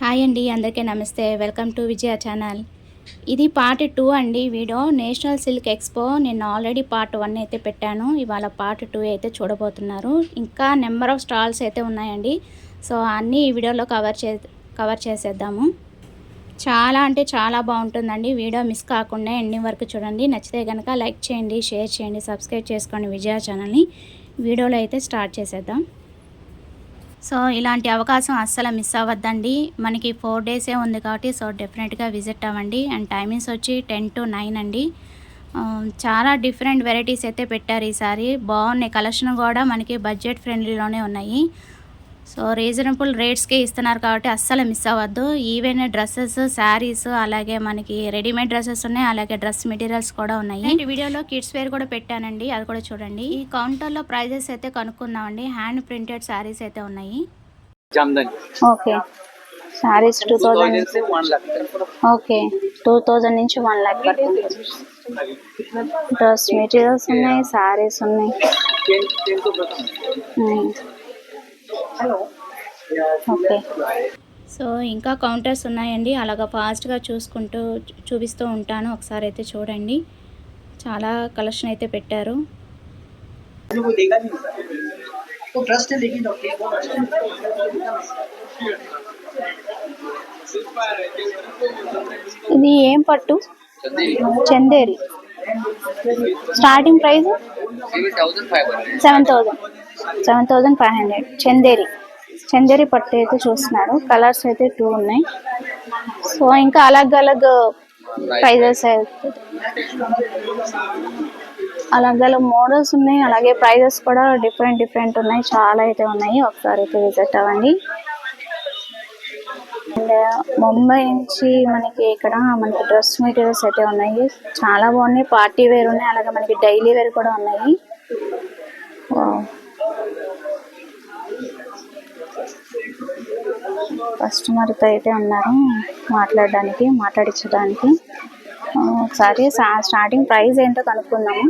Hi అండి, అందరికీ నమస్తే. Welcome to Vijaya channel. ఇది పార్ట్ 2 అండి వీడియో. నేషనల్ సిల్క్ ఎక్స్పో నేను ఆల్రెడీ పార్ట్ 1 అయితే పెట్టాను. ఇవాళ పార్ట్ 2 అయితే చూడబోతున్నారు. ఇంకా నెంబర్ ఆఫ్ స్టాల్స్ అయితే ఉన్నాయండి. సో అన్నీ ఈ వీడియోలో కవర్ చేసేద్దాము. చాలా అంటే చాలా బాగుంటుందండి. వీడియో మిస్ కాకుండా ఎండింగ్ వరకు చూడండి. నచ్చితే కనుక లైక్ చేయండి, షేర్ చేయండి, సబ్స్క్రైబ్ చేసుకోండి విజయ ఛానల్ని. వీడియోలో అయితే స్టార్ట్ చేసేద్దాం. సో ఇలాంటి అవకాశం అస్సలు మిస్ అవ్వద్దండి. మనకి 4 డేసే ఉంది కాబట్టి సో డెఫినెట్గా విజిట్ అవ్వండి. అండ్ టైమింగ్స్ వచ్చి 10 to 9 అండి. చాలా డిఫరెంట్ వెరైటీస్ అయితే పెట్టారు ఈసారి. బాగున్నాయి. కలెక్షన్ కూడా మనకి బడ్జెట్ ఫ్రెండ్లీలోనే ఉన్నాయి. సో రీజనబుల్ రేట్స్కే ఇస్తున్నారు కాబట్టి అస్సలు మిస్ అవ్వద్దు. ఈవెన్ డ్రెస్సెస్, శారీస్, అలాగే మనకి రెడీమేడ్ డ్రెస్సెస్ ఉన్నాయి, అలాగే డ్రెస్ మెటీరియల్స్ కూడా ఉన్నాయి. ఈ వీడియోలో కిడ్స్ వేర్ కూడా పెట్టానండి, అది కూడా చూడండి. ఈ కౌంటర్లో ప్రైజెస్ అయితే కనుక్కుందామండి. హ్యాండ్ ప్రింటెడ్ శారీస్ అయితే ఉన్నాయి. ఓకే, శారీస్ 2000. ఓకే, 2000 నుంచి 1 lakh వరకు. డ్రెస్ మెటీరియల్స్ ఉన్నాయి, శారీస్ ఉన్నాయి. ఓకే, సో ఇంకా కౌంటర్స్ ఉన్నాయండి. అలాగా ఫాస్ట్గా చూపిస్తూ ఉంటాను. ఒకసారి అయితే చూడండి. చాలా కలెక్షన్ అయితే పెట్టారు. ఇది ఏం పట్టు? చందేరి. Starting price 7,500. చందేరి పట్టు అయితే చూస్తున్నారు. కలర్స్ అయితే 2 ఉన్నాయి. సో ఇంకా అలగ్ ప్రైజెస్ అలగ్ మోడల్స్ ఉన్నాయి. అలాగే ప్రైజెస్ కూడా డిఫరెంట్ ఉన్నాయి. చాలా అయితే ఉన్నాయి. ఒకసారి అయితే విజిట్ అవ్వండి. అండ్ ముంబై నుంచి మనకి ఇక్కడ మనకి డ్రెస్ మెటీరియల్స్ అయితే ఉన్నాయి. చాలా బాగున్నాయి. పార్టీ వేర్ ఉన్నాయి, అలాగే మనకి డైలీ వేర్ కూడా ఉన్నాయి. కస్టమర్తో అయితే ఉన్నారు మాట్లాడించడానికి. ఒకసారి స్టార్టింగ్ ప్రైస్ ఏంటో కనుక్కుందాము.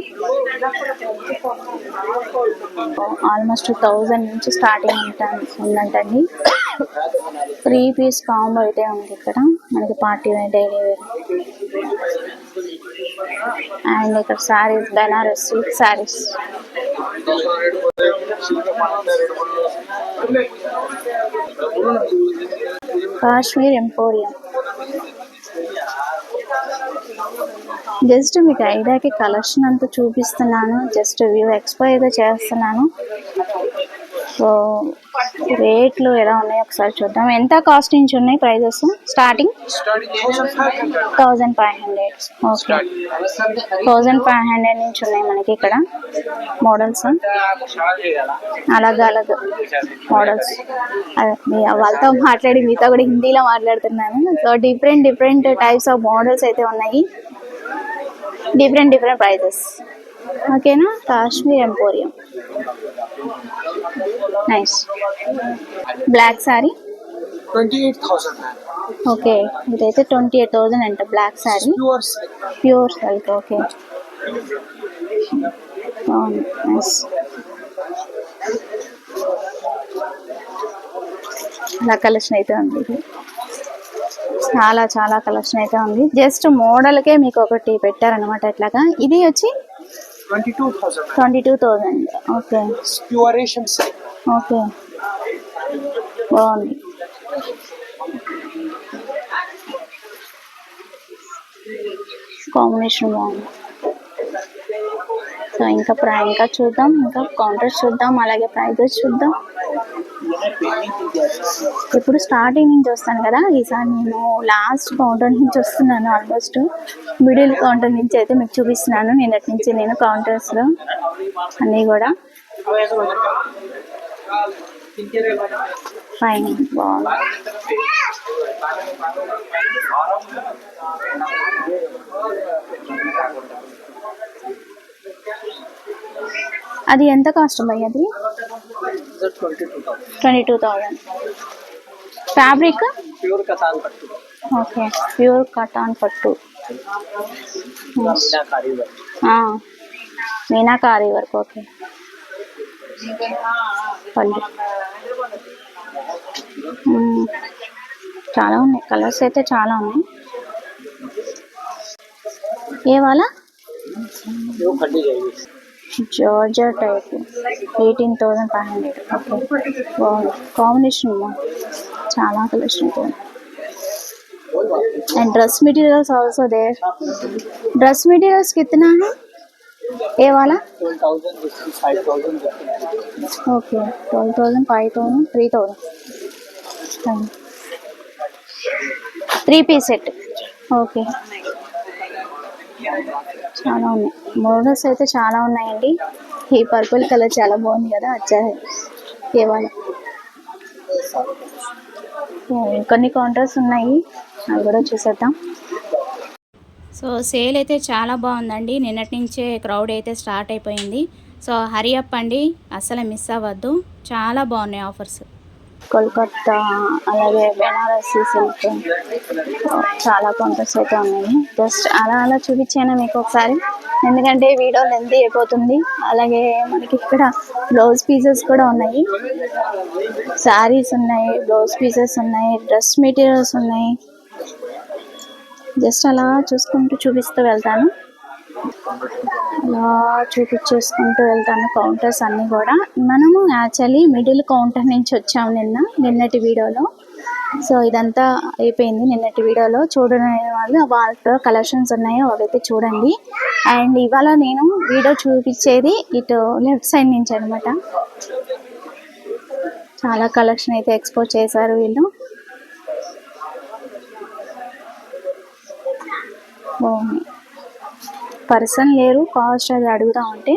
ఆల్మోస్ట్ 1000 నుంచి స్టార్టింగ్ ఉందంటండి. 3 పీస్ కాంబో అయితే ఉంది ఇక్కడ మనకి party wear, daily wear. And ఇక్కడ saris, Banaras silk saris. Kashmir emporium. Just మీకు ఐడియాకి కలెక్షన్ అంతా చూపిస్తున్నాను. జస్ట్ వ్యూ ఎక్స్పో అయితే చేస్తున్నాను. సో రేట్లు ఎలా ఉన్నాయో ఒకసారి చూద్దాం. ఎంత కాస్ట్ నుంచి ఉన్నాయి ప్రైజెస్? స్టార్టింగ్ 1500. ఓకే, 1500 నుంచి ఉన్నాయి మనకి ఇక్కడ మోడల్స్. అలాగ మోడల్స్. వాళ్ళతో మాట్లాడి మీతో కూడా హిందీలో మాట్లాడుతున్నాను. So different types of models అయితే ఉన్నాయి. Different prices. ఓకేనా? Kashmir emporium. Nice. Black sari 28,000. Okay, ఇదైతే 28,000 అంట. Black sari pure silk. Okay, nice. అలా కలెక్షన్ అయితే ఉంది. చాలా కలెక్షన్ అయితే ఉంది. జస్ట్ మోడల్కే మీకు ఒకటి పెట్టారనమాట. ఇట్లాగా ఇది వచ్చి 22,000. ఓకే, ఓకే, బాగుంది. కాంబినేషన్ బాగుంది. సో ఇంకా చూద్దాం. ఇంకా కౌంటర్స్ చూద్దాం, అలాగే ప్రైజెస్ చూద్దాం. ఇప్పుడు స్టార్టింగ్ నుంచి వస్తాను కదా, ఈసారి నేను లాస్ట్ కౌంటర్ నుంచి వస్తున్నాను. ఆల్మోస్ట్ మిడిల్ కౌంటర్ నుంచి అయితే మీకు చూపిస్తున్నాను. నిన్నటి నుంచి నేను కౌంటర్స్లో అన్నీ కూడా ఫైన్, బాగుంది. అది ఎంత కాస్ట్ అయ్యి? అది 22,000. ఫ్యాబ్రిక్ ఓకే, ప్యూర్ కటాన్ పట్టు. మీనాకారి వర్క్. ఓకే, పళ్ళు చాలా ఉన్నాయి, కలర్స్ అయితే చాలా ఉన్నాయి. ఏ వాళ్ళ वो खड्डी जाएगी. Georgette type 18,500. ఓకే, బాగుంది కాంబినేషన్. చాలా కలెక్షన్ అయితే. And dress materials also there. Dress materials कितना है ये वाला? 12,000, 5,000. ओके, 12,000, 5,000, 3,000. 3 piece set. ఓకే, చాలా ఉన్నాయి మోడల్స్ అయితే చాలా ఉన్నాయండి. ఈ పర్పుల్ కలర్ చాలా బాగుంది కదా, అచ్చాయి ఏ వాళ్ళ. కొన్ని కౌంటర్స్ ఉన్నాయి, అవి కూడా చూసేద్దాం. సో సేల్ అయితే చాలా బాగుందండి. నిన్నటి నుంచే క్రౌడ్ అయితే స్టార్ట్ అయిపోయింది. సో హరి అప్ అండి, అసలు మిస్ అవ్వద్దు. చాలా బాగున్నాయి ఆఫర్స్. కోల్కత్తా అలాగే బెనారసి సిల్క్ చాలా కౌంటర్స్ అయితే ఉన్నాయి. జస్ట్ అలా చూపించాను మీకు ఒకసారి, ఎందుకంటే వీడియో లెంత్ అయిపోతుంది. అలాగే మనకి ఇక్కడ బ్లౌజ్ పీసెస్ కూడా ఉన్నాయి, శారీస్ ఉన్నాయి, బ్లౌజ్ పీసెస్ ఉన్నాయి, డ్రెస్ మెటీరియల్స్ ఉన్నాయి. జస్ట్ అలా చూపిస్తూ వెళ్తాను, అలా చూపించేసుకుంటూ వెళ్తాను కౌంటర్స్ అన్నీ కూడా. మనము యాక్చువల్లీ మిడిల్ కౌంటర్ నుంచి వచ్చాము నిన్నటి వీడియోలో. సో ఇదంతా అయిపోయింది నిన్నటి వీడియోలో. చూడని వాళ్ళు వాళ్ళ కలెక్షన్స్ ఉన్నాయో అవైతే చూడండి. అండ్ ఇవాళ నేను వీడియో చూపించేది ఇటు లెఫ్ట్ సైడ్ నుంచి అనమాట. చాలా కలెక్షన్ అయితే ఎక్స్పోర్ట్ చేశారు వీళ్ళు. బాగుంది. పర్సన్ లేరు, కాస్ట్ అది అడుగుతా ఉంటే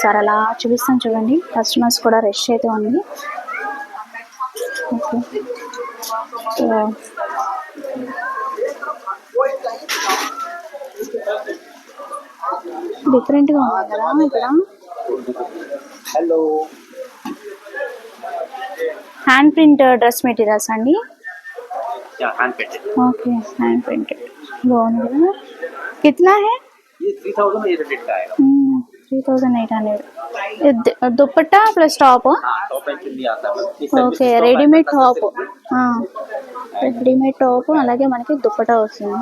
సరే అలా చూపిస్తాను చూడండి. కస్టమర్స్ కూడా రష్ అయితే ఉంది. ఓకే, డిఫరెంట్గా ఉంది కదా ఇక్కడ. Hello. Hand print dress materials అండి. या hand painted. Okay, hand printed బాగుంది కదా. కిतना है? ये 3,800 का आएगा. 3,800. Dupatta plus top. हाँ, टॉप एंड चुन्नी आता है. Okay, readymade top. Readymade top అలాగే మనకి దుప్పటా వస్తుంది.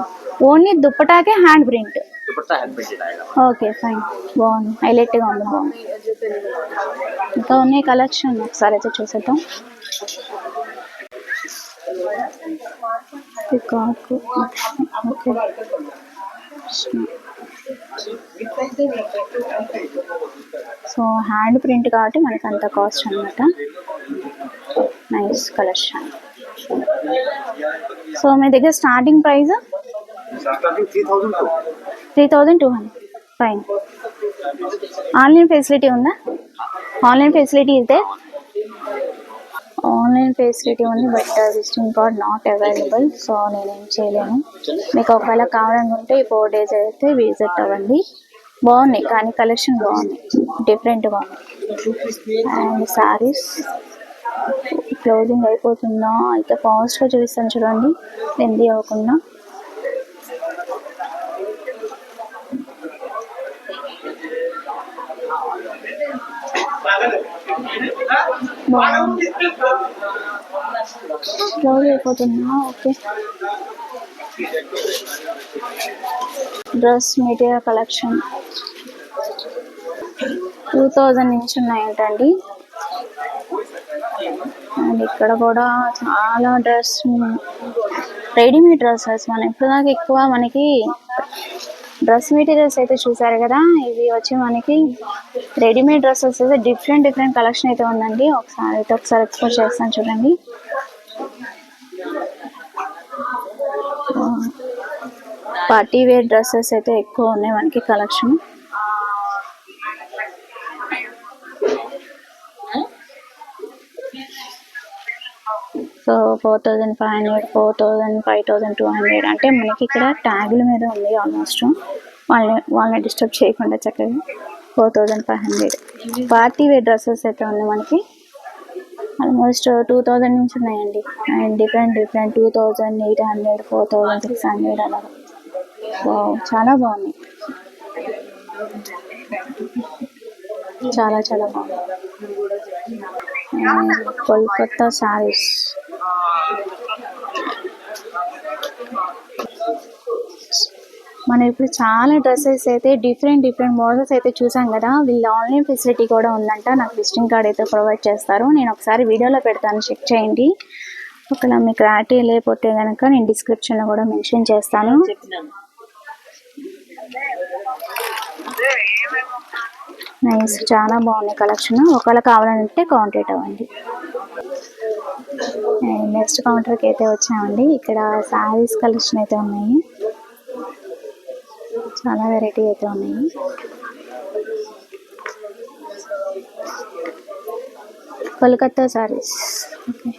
ఓన్లీ దుప్పటాకే hand print. Dupatta hand painted आएगा. ఓకే ఫైన్, బాగుంది, హైలైట్గా ఉంది, బాగుంది. ఇంకా ఉన్నాయి కలెక్షన్, ఒకసారి అయితే చూసేద్దాం. Peacock. Okay, so hand print కాబట్టి మనకి అంత కాస్ట్ అనమాట. Nice collection. సో మీ దగ్గర starting price 3,200. Fine. Online facility ఉందా? ఆన్లైన్ ఫెసిలిటీ ఇదే. ఆన్లైన్ ఫెసిలిటీ ఉంది, but visiting card not available. So నేనేం చేయలేను. మీకు ఒకవేళ కావాలనుకుంటే ఈ 4 days అయితే విజిట్ అవ్వండి. బాగున్నాయి కానీ కలెక్షన్ బాగుంది, డిఫరెంట్గా ఉంది. అండ్ శారీస్ క్లోజింగ్ అయిపోతుందా అయితే ఫాస్ట్గా చూపిస్తాను చూడండి, లెందీ అవ్వకుండా. క్లోజ్ అయిపోతుందా? ఓకే. డ్రెస్ మెటీరియల్ కలెక్షన్ 2,000 నుంచి ఉన్నాయంటండి. అండ్ ఇక్కడ కూడా చాలా డ్రెస్, రెడీమేడ్ డ్రెస్సెస్. మనం ఇప్పటిదాకా ఎక్కువ మనకి డ్రెస్ మెటీరియల్స్ అయితే చూసారు కదా, ఇవి వచ్చి మనకి రెడీమేడ్ డ్రెస్సెస్ అయితే డిఫరెంట్ కలెక్షన్ అయితే ఉందండి. ఒకసారి ఎక్స్పోజ్ చేస్తాను చూడండి. పార్టీ వేర్ డ్రెస్సెస్ అయితే ఎక్కువ ఉన్నాయి మనకి కలెక్షన్. సో 4,500, 4,000, 5,200 అంటే మనకి ఇక్కడ ట్యాగుల మీద ఉంది. ఆల్మోస్ట్ వాళ్ళని డిస్టర్బ్ చేయకుండా చక్కగా 4,500 పార్టీ వేర్ డ్రెస్సెస్ అయితే ఉంది మనకి. ఆల్మోస్ట్ 2,000 నుంచి ఉన్నాయండి. అండ్ డిఫరెంట్ 2,800, 4,600 అలా. చాలా బాగుంది, చాలా బాగుంది. కోల్కత్తా శారీస్ మనం ఇప్పుడు చాలా డ్రెస్సెస్ అయితే డిఫరెంట్ మోడల్స్ అయితే చూసాం కదా. వీళ్ళ ఆన్లైన్ ఫెసిలిటీ కూడా ఉందంట. నాకు విజిటింగ్ కార్డ్ అయితే ప్రొవైడ్ చేస్తారు. నేను ఒకసారి వీడియోలో పెడతాను, చెక్ చేయండి. ఒకవేళ మీకు క్లారిటీ లేకపోతే కనుక నేను డిస్క్రిప్షన్లో కూడా మెన్షన్ చేస్తాను. నైస్, చాలా బాగుంది కలెక్షన్. ఒకవేళ కావాలంటే కాంటాక్ట్ అవ్వండి. నెక్స్ట్ కౌంటర్కి అయితే వచ్చామండి. ఇక్కడ శారీస్ కలెక్షన్ అయితే ఉన్నాయి, చాలా వెరైటీ అయితే ఉన్నాయి. కోల్కతా శారీస్. ఓకే,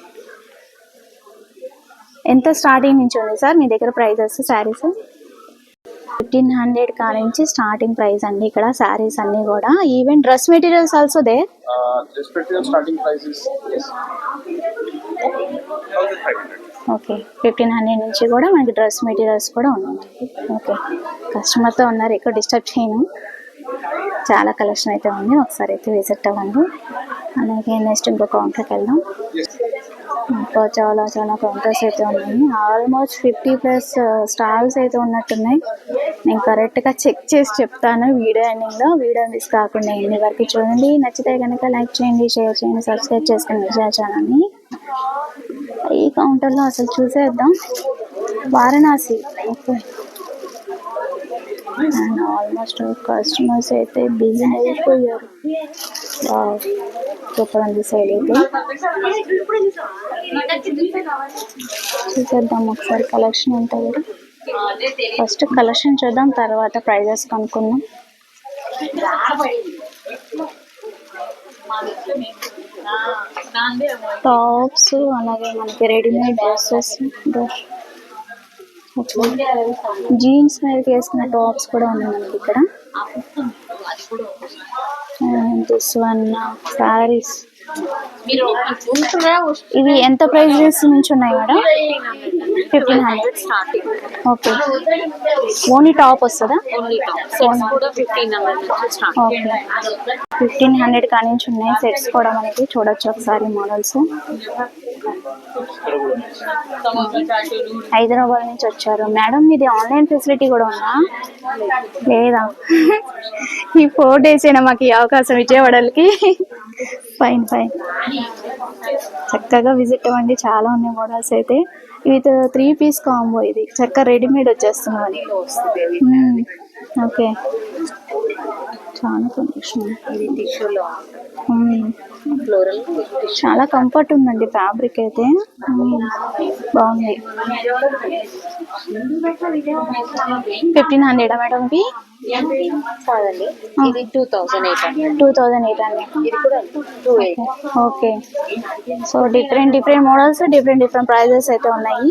ఎంత స్టార్టింగ్ నుంచి ఉంది సార్ మీ దగ్గర ప్రైజెస్ శారీస్? 1500 కా నుంచి స్టార్టింగ్ ప్రైస్ అండి ఇక్కడ శారీస్ అన్ని కూడా. Even dress materials also they. Dress material starting price is yes 1500. Okay, 1500 నుంచి కూడా మనకి డ్రెస్ మెటీరియల్స్ కూడా ఉన్నాయి. ఓకే, కస్టమర్తో ఉన్నారు, ఎక్కువ డిస్టర్బ్ చేయను. చాలా కలెక్షన్ అయితే ఉంది, ఒకసారి అయితే విజిట్ అవ్వండి. అలాగే నెక్స్ట్ ఇంకో కౌంటర్కి వెళ్దాం. ఇంకా చాలా కౌంటర్స్ అయితే ఉన్నాయి. ఆల్మోస్ట్ 50+ స్టాల్స్ అయితే ఉన్నట్టున్నాయి. నేను కరెక్ట్గా చెక్ చేసి చెప్తాను వీడియో ఎండింగ్లో. వీడియో మిస్ కాకుండా ఎన్ని వరకు చూడండి. నచ్చితే కనుక లైక్ చేయండి, షేర్ చేయండి, సబ్స్క్రైబ్ చేసుకోండి విజయ ఛానల్ని. ఈ కౌంటర్లో అసలు చూసేద్దాం. Varanasi. Okay, and almost customers అయితే బిజీ అయిపోయారు. సూపర్ ఉంది సైడ్ అయితే. చూసేద్దాం ఒకసారి కలెక్షన్ ఉంటుంది. ఫస్ట్ కలెక్షన్ చూద్దాం, తర్వాత ప్రైజెస్ కనుక్కుందాం. టాప్స్, అలాగే మనకి రెడీమేడ్ డ్రెస్సెస్, జీన్స్ మీద వేసుకున్న టాప్స్ కూడా ఉన్నాయి మనకి ఇక్కడ. This one saris. ఇవి ఎంత ప్రైజెస్ నుంచి ఉన్నాయి మేడం? 1500. ఓకే, ఓన్లీ టాప్ వస్తుందా? ఓకే, 1500 కా నుంచి ఉన్నాయి. సెట్స్ కూడా మనకి చూడొచ్చు ఒకసారి మోడల్స్. హైదరాబాద్ నుంచి వచ్చారు మేడం. మీది ఆన్లైన్ ఫెసిలిటీ కూడా ఉందా? లేదా? ఈ 4 days అయినా మాకు ఈ అవకాశం విజయవాడలకి. ఫైన్, చక్కగా విజిట్ అవ్వండి. చాలా ఉన్నాయి మోడల్స్ అయితే. ఇవి 3 piece కాంబో. ఇది చక్కగా రెడీమేడ్ వచ్చేస్తున్నాయి. ఓకే, చాలా కలెక్షన్. చాలా కంఫర్ట్ ఉందండి ఫ్యాబ్రిక్ అయితే. బాగుంది. 1500 మేడం ఇవి? కాదండి, ఇది 2800. 2800. ఇది కూడా 2800. Okay, so different models, different prices అయితే ఉన్నాయి.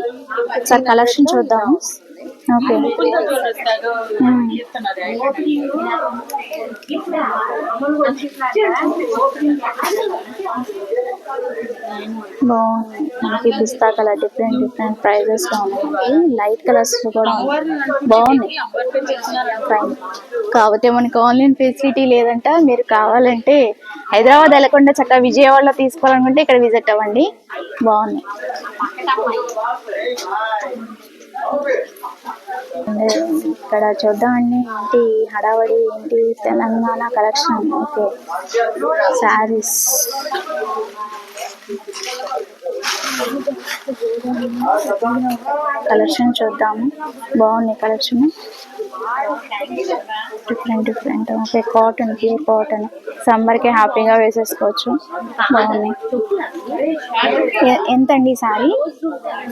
ఒకసారి కలెక్షన్ చూద్దాము. ఓకే, బాగుంది. మనకి పిస్తా కలర్ డిఫరెంట్ ప్రైజెస్ లో ఉన్నాయి. లైట్ కలర్స్ కూడా బాగున్నాయి. ఫైన్. కాకపోతే మనకి ఆన్లైన్ ఫెసిలిటీ లేదంట. మీరు కావాలంటే హైదరాబాద్ వెళ్ళకుండా చక్కగా విజయవాడలో తీసుకోవాలనుకుంటే ఇక్కడ విజిట్ అవ్వండి. బాగున్నాయి. ఇక్కడ చూద్దామండి ఏంటి హడావడి, ఏంటి Telangana collection. Okay, saris. Collection చూద్దాము. బాగున్నాయి collection, different. Okay, cotton, pure cotton. సమ్మర్కి హ్యాపీగా వేసేసుకోవచ్చు. బాగున్నాయి. ఎంతండి సారీ?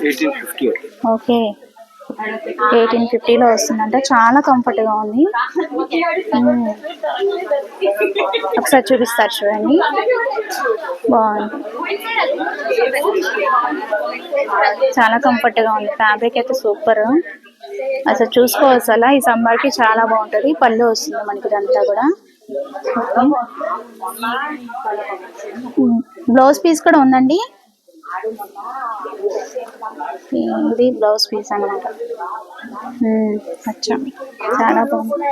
1850. ఓకే, 1850లో వస్తుందంట. చాలా కంఫర్ట్గా ఉంది. ఒకసారి చూపిస్తారు చూడండి. బాగుంది, చాలా కంఫర్ట్గా ఉంది. ఫ్యాబ్రిక్ అయితే సూపర్. అసలు చూసుకోవచ్చు. అలా ఈ సమ్మర్కి చాలా బాగుంటుంది. పళ్ళు వస్తుంది మనకి ఇదంతా కూడా. బ్లౌజ్ పీస్ కూడా ఉందండి. ఇది బ్లౌజ్ పీస్ అన్నమాట. అచ్చా, చాలా బాగుంది.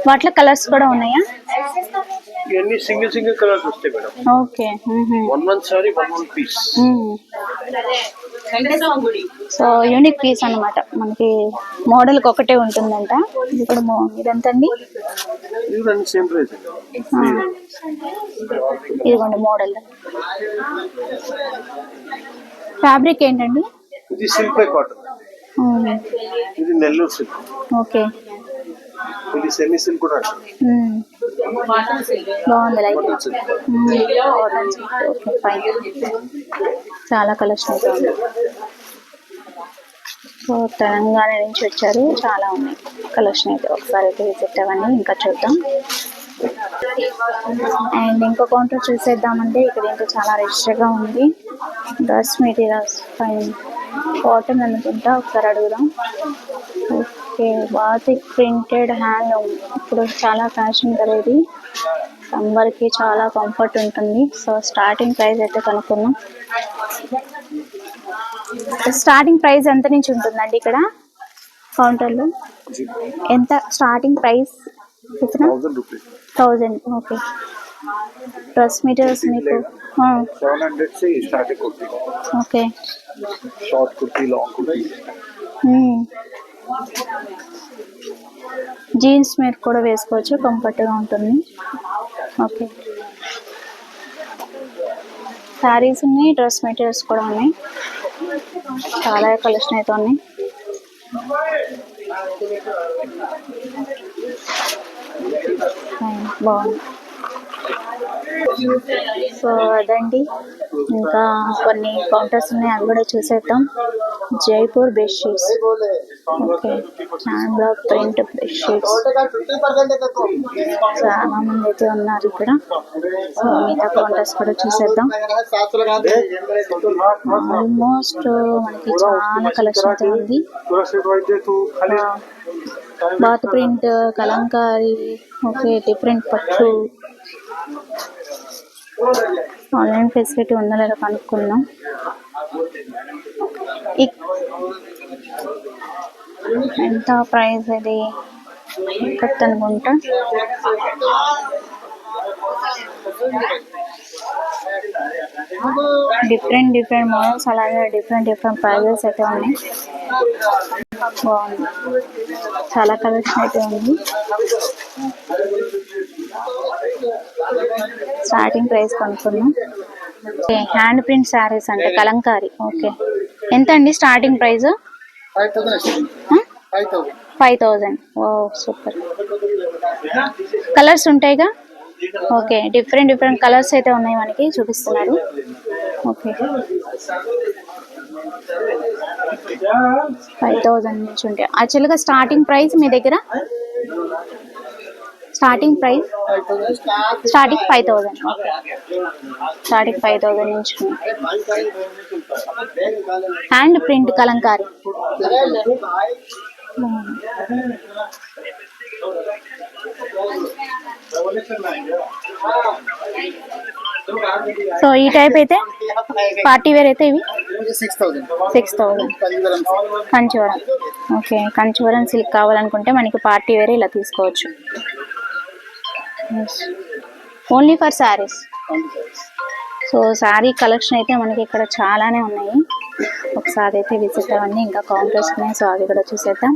వాటిలో కలర్స్ కూడా ఉన్నాయా? ఇవన్నీ సింగిల్ కలర్స్ వస్తాయి madam. Okay, 1 sorry 1 piece. So unique piece అన్నమాట, మనకి మోడల్కి ఒకటే ఉంటుందంట. ఇది కూడా ఇదంతండి, ఇవన్నీ సేమ్ ప్రైస్. ఇదిగోండి మోడల్. ఫ్యాబ్రిక్ ఏంటండి? ఇది సిల్క్ బై కాటన్. ఇది నెల్లూరు సిల్క్. ఓకే. ఇది సెమీ సిల్క్ కూడా. బాగుంది లైట్. Okay fine. చాలా కలెక్షన్ అయితే ఉంది. సో తెలంగాణ నుంచి వచ్చారు, చాలా ఉన్నాయి కలెక్షన్ అయితే. ఒకసారి అయితే విజిట్ అవ్వండి, ఇంకా చూద్దాం. అండ్ ఇంకో కౌంటర్ చూసేద్దామంటే ఇక్కడ ఇంకా చాలా రిచ్గా ఉంది. డ్రెస్ మెటీరియల్స్ ఫైన్, కాటన్ అనుకుంటా, ఒకసారి అడుగుదాం. ఓకే, బాతిక్ ప్రింటెడ్ హ్యాండ్లూమ్ ఇప్పుడు చాలా ఫ్యాషన్ కదా ఇది, సమ్మర్కి చాలా కంఫర్ట్ ఉంటుంది. సో స్టార్టింగ్ ప్రైస్ అయితే కనుక్కున్నాం. స్టార్టింగ్ ప్రైస్ ఎంత నుంచి ఉంటుందండి ఇక్కడ కౌంటర్లో? ఎంత starting price? 1000. Okay. Dress materials మీకు 700 से starting kurti. Okay. Short kurti, long kurti. Jeans మీద కూడా వేసుకోవచ్చు, కంఫర్ట్గా ఉంటుంది. ఓకే. శారీస్ ఉన్నాయి, డ్రెస్ మెటీరియల్స్ కూడా ఉన్నాయి, చాలా కలెక్షన్ అయితే ఉన్నాయి. బాగుంది. సో అదండి, ఇంకా కొన్ని కౌంటర్స్ ఉన్నాయి, అవి కూడా చూసేద్దాం. Jaipur bedsheets. Okay, hand black print bedsheets. చాలా మంది అయితే ఉన్నారు ఇక్కడ. సో మిగతా కౌంటర్స్ కూడా చూసేద్దాం. ఆల్మోస్ట్ మనకి చాలా కలెక్షన్ అయితే ఉంది. బాత్ ప్రింట్, కలంకారీ, ఓకే, డిఫరెంట్ పట్టు. ఆన్లైన్ ఫెసిలిటీ ఉందో లేదో కనుక్కుందాం. ఎంత ప్రైస్ ఇది? కట్ అనుకుంటా. డిఫరెంట్ మోడల్స్, అలాగే డిఫరెంట్ ప్రైజెస్ అయితే ఉన్నాయి. బాగుంది, చాలా కలెక్షన్ అయితే ఉంది. స్టార్టింగ్ ప్రైస్ కనుక్కున్నాం. ఓకే, హ్యాండ్ ప్రింట్ శారీస్ అంటే కలంకారీ. ఓకే, ఎంత అండి starting price? 5000. Oh super. Colours ఉంటాయిగా? ఓకే, డిఫరెంట్ కలర్స్ అయితే ఉన్నాయి, మనకి చూపిస్తున్నారు. ఓకే, 5000 నుంచి ఉంటాయి. యాక్చువల్గా స్టార్టింగ్ ప్రైస్ మీ దగ్గర? స్టార్టింగ్ 5000. ఓకే, స్టార్టింగ్ 5000 నుంచి. Hand print Kalamkari. సో ఈ టైప్ అయితే పార్టీ వేర్ అయితే ఇవి 6000. కంచివరం. ఓకే, కంచివరం సిల్క్ కావాలనుకుంటే మనకి పార్టీ వేర్ ఇలా తీసుకోవచ్చు. Only for saris. So sari collection అయితే మనకి ఇక్కడ చాలానే ఉన్నాయి. ఒకసారి అయితే విజిట్ అవ్వండి. ఇంకా కౌంటర్స్ ఉన్నాయి, సో అవి కూడా చూసేద్దాం.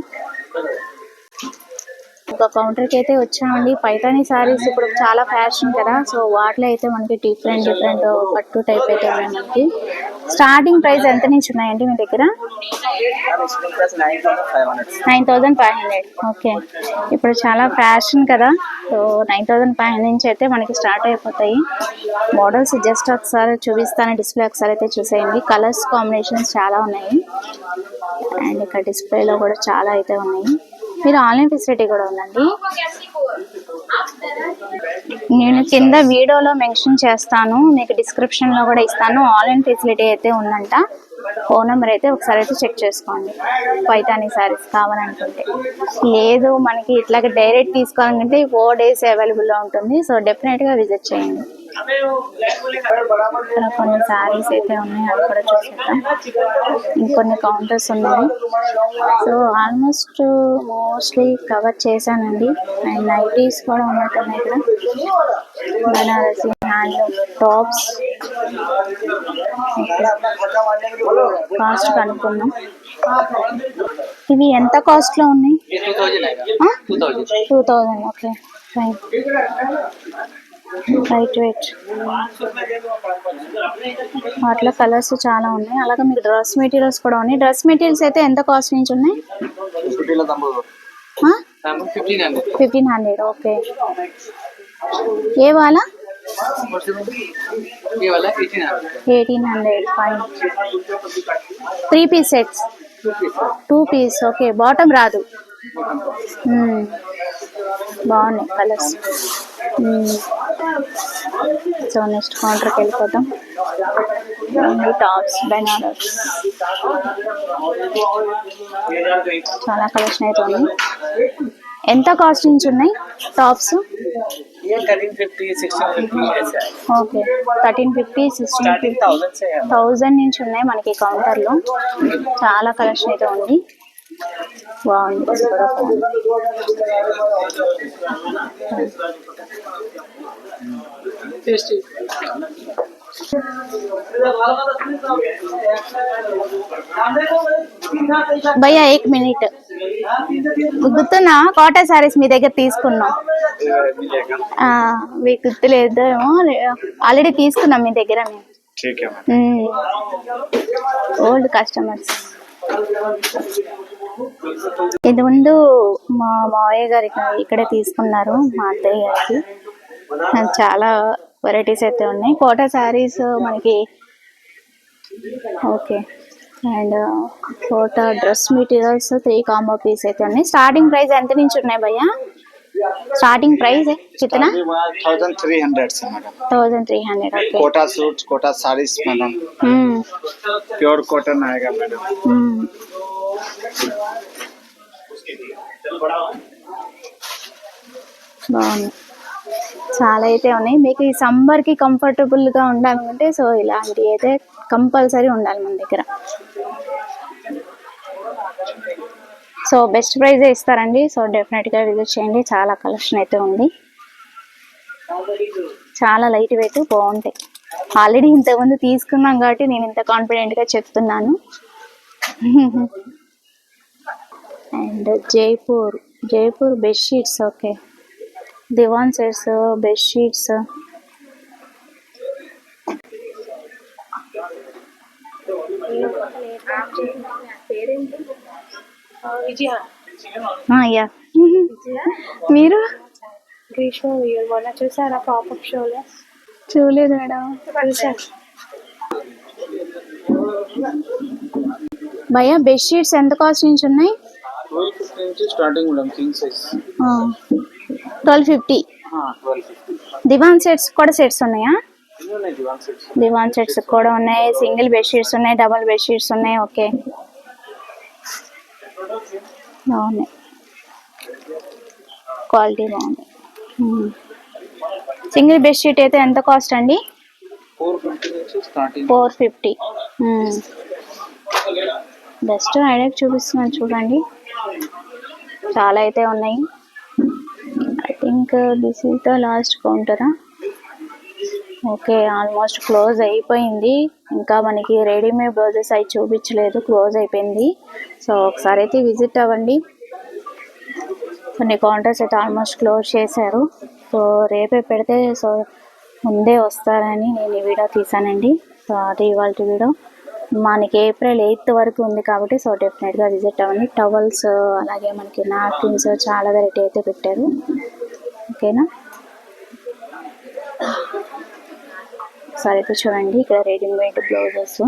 ఒక కౌంటర్కి అయితే వచ్చామండి. పైతానీ శారీస్ ఇప్పుడు చాలా ఫ్యాషన్ కదా, సో వాటిలో అయితే మనకి డిఫరెంట్ పట్టు టైప్ అయితే ఉన్నాయి. మనకి స్టార్టింగ్ ప్రైస్ ఎంత నుంచి ఉన్నాయండి మీ దగ్గర? 9500. ఓకే, ఇప్పుడు చాలా ఫ్యాషన్ కదా, సో 9500 నుంచి అయితే మనకి స్టార్ట్ అయిపోతాయి. మోడల్స్ జస్ట్ ఒకసారి చూపిస్తాను, డిస్ప్లే ఒకసారి అయితే చూసేయండి. కలర్స్ కాంబినేషన్స్ చాలా ఉన్నాయి, అండ్ ఇక్కడ డిస్ప్లేలో కూడా చాలా అయితే ఉన్నాయి. మీరు ఆన్లైన్ ఫెసిలిటీ కూడా ఉందండి. నేను కింద వీడియోలో మెన్షన్ చేస్తాను, మీకు డిస్క్రిప్షన్లో కూడా ఇస్తాను. ఆన్లైన్ ఫెసిలిటీ అయితే ఉందంట. ఫోన్ నెంబర్ అయితే ఒకసారి అయితే చెక్ చేసుకోండి. పైతానీ శారీస్ కావాలనుకుంటే. లేదు మనకి ఇట్లాగే డైరెక్ట్ తీసుకోవాలనుకుంటే 4 days అవైలబుల్లో ఉంటుంది. సో డెఫినెట్గా విజిట్ చేయండి. ఇక్కడ కొన్ని శారీస్ అయితే ఉన్నాయి, అవి కూడా చూసేద్దాం. ఇంకొన్ని కౌంటర్స్ ఉన్నాయి. సో ఆల్మోస్ట్ మోస్ట్లీ కవర్ చేశానండి. అండ్ నైటీస్ కూడా ఉన్నట్టున్నాయి ఇక్కడ. Banarasi handloom tops. కాస్ట్ కనుక్కుందాం. ఇవి ఎంత కాస్ట్లో ఉన్నాయి? 2000. Okay fine. లైట్ వెయిట్ వాటిలో కలర్స్ చాలా ఉన్నాయి. అలాగే మీకు డ్రెస్ మెటీరియల్స్ కూడా ఉన్నాయి. డ్రెస్ మెటీరియల్స్ అయితే ఎంత కాస్ట్ నుంచి ఉన్నాయి? 1500. ఓకే. ఏ వాలా? 1800. Fine. 3 piece sets, 2 piece. Okay, bottom రాదు. బాగున్నాయి కలర్స్. సో నెక్స్ట్ కౌంటర్కి వెళ్ళిపోతాం. టాప్స్, బెనారస్, చాలా కలెక్షన్ అయితే ఉంది. ఎంత కాస్ట్ నుంచి ఉన్నాయి టాప్స్? 1350, 1650, 1000 నుంచి ఉన్నాయి మనకి కౌంటర్లో. చాలా కలెక్షన్ అయితే ఉంది. బాగుంది. భయ్యా 1 మినిట్. గుర్తున్నా కాటన్ సారీస్ మీ దగ్గర తీసుకున్నాం. మీకు గుర్తులేదు, ఆల్రెడీ తీసుకున్నాం మీ దగ్గర మేము. Old customers. ఇంత ముందు మా మావయ్య గారి ఇక్కడే తీసుకున్నారు, మా అత్తయ్య గారికి. చాలా వెరైటీస్ అయితే ఉన్నాయి. కోటా శారీస్ మనకి. Okay. And Kota dress materials 3 combo piece అయితే ఉన్నాయి. స్టార్టింగ్ ప్రైస్ ఎంత నుంచి ఉన్నాయి భయ్యా? స్టార్టింగ్ ప్రైస్ कितना? 1300 से madam. 1300. Okay. Kota suits, Kota sarees madam. Pure cotton आएगा मैडम. బాగుంది. చాలా అయితే ఉన్నాయి. మీకు ఈ సమ్మర్కి కంఫర్టబుల్గా ఉండాలనుకుంటే సో ఇలాంటివి అయితే కంపల్సరీ ఉండాలి మన దగ్గర. సో బెస్ట్ ప్రైజే ఇస్తారండి. సో డెఫినెట్గా విజిట్ చేయండి. చాలా కలెక్షన్ అయితే ఉంది. చాలా లైట్ వెయిట్, బాగుంటాయి. ఆల్రెడీ ఇంతకుముందు తీసుకున్నాం కాబట్టి నేను ఇంత కాన్ఫిడెంట్గా చెప్తున్నాను. And Jaipur bedsheets. Okay. Divan sets, bedsheets. Yeah. మీరు గ్రీష్మ మొన్న చూసారా పాపప్ షోలో? చూడలేదు మేడం. భయ్యా బెడ్షీట్స్ ఎంత కాస్ట్ నుంచి ఉన్నాయి? 1250 స్టార్టింగ్ మేడం. King size 1250. 1250. దివాన్ సెట్స్ కూడా సెట్స్ ఉన్నాయా? దివాన్ సెట్స్. దివాన్ సెట్స్ కూడా ఉన్నాయి. సింగిల్ బెడ్షీట్స్ ఉన్నాయి, డబుల్ బెడ్షీట్స్ ఉన్నాయి. ఓకే, బాగున్నాయి. క్వాలిటీ బాగుంది. సింగిల్ బెడ్షీట్ అయితే ఎంత కాస్ట్ అండి? 450. బెస్ట్ ఐడియా చూపిస్తున్నాను చూడండి. చాలా అయితే ఉన్నాయి. I think this is the last కౌంటరా? ఓకే, ఆల్మోస్ట్ క్లోజ్ అయిపోయింది. ఇంకా మనకి రెడీమేడ్ బ్లౌజెస్ అవి చూపించలేదు, క్లోజ్ అయిపోయింది. సో ఒకసారి అయితే విజిట్ అవ్వండి. కొన్ని కౌంటర్స్ అయితే ఆల్మోస్ట్ క్లోజ్ చేశారు. సో రేపే పెడితే సో ముందే వస్తారని నేను ఈ వీడియో తీసానండి. సో అది ఇవాళ వీడియో. మనకి ఏప్రిల్ 8th వరకు ఉంది కాబట్టి సో డెఫినెట్గా విజిట్ అవ్వండి. టవల్స్, అలాగే మనకి నాప్కిన్స్, చాలా వెరైటీ అయితే పెట్టారు. ఓకేనా? ఒకసారి అయితే చూడండి. ఇక్కడ రెడీమేడ్ బ్లౌజెస్.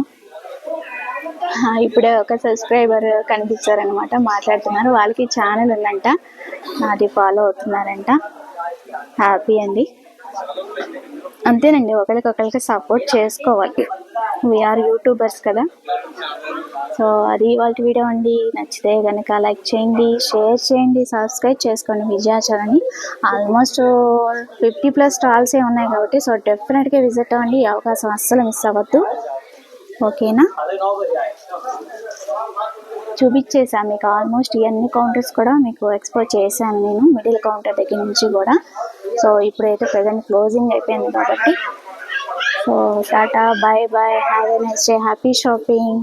ఇప్పుడే ఒక సబ్స్క్రైబర్ కనిపించారనమాట, మాట్లాడుతున్నారు. వాళ్ళకి ఛానల్ ఉందంట, అది ఫాలో అవుతున్నారంట. హ్యాపీ అండి. అంతేనండి, ఒకరికొకరికి సపోర్ట్ చేసుకోవాలి. వీఆర్ యూట్యూబర్స్ కదా. సో అది ఇవాళ వీడియో అండి. నచ్చితే కనుక లైక్ చేయండి, షేర్ చేయండి, సబ్స్క్రైబ్ చేసుకోండి విజయ ఛానల్ని. ఆల్మోస్ట్ 50+ స్టాల్సే ఉన్నాయి కాబట్టి సో డెఫినెట్గా విజిట్ అవ్వండి. ఈ అవకాశం అస్సలు మిస్ అవ్వద్దు. ఓకేనా? చూపించేసాను మీకు ఆల్మోస్ట్ ఇవన్నీ కౌంటర్స్ కూడా మీకు ఎక్స్పోజ్ చేశాను నేను, మిడిల్ కౌంటర్ దగ్గర నుంచి కూడా. సో ఇప్పుడైతే ప్రజెంట్ క్లోజింగ్ అయిపోయింది కాబట్టి so tata, bye bye, have a nice day, happy shopping.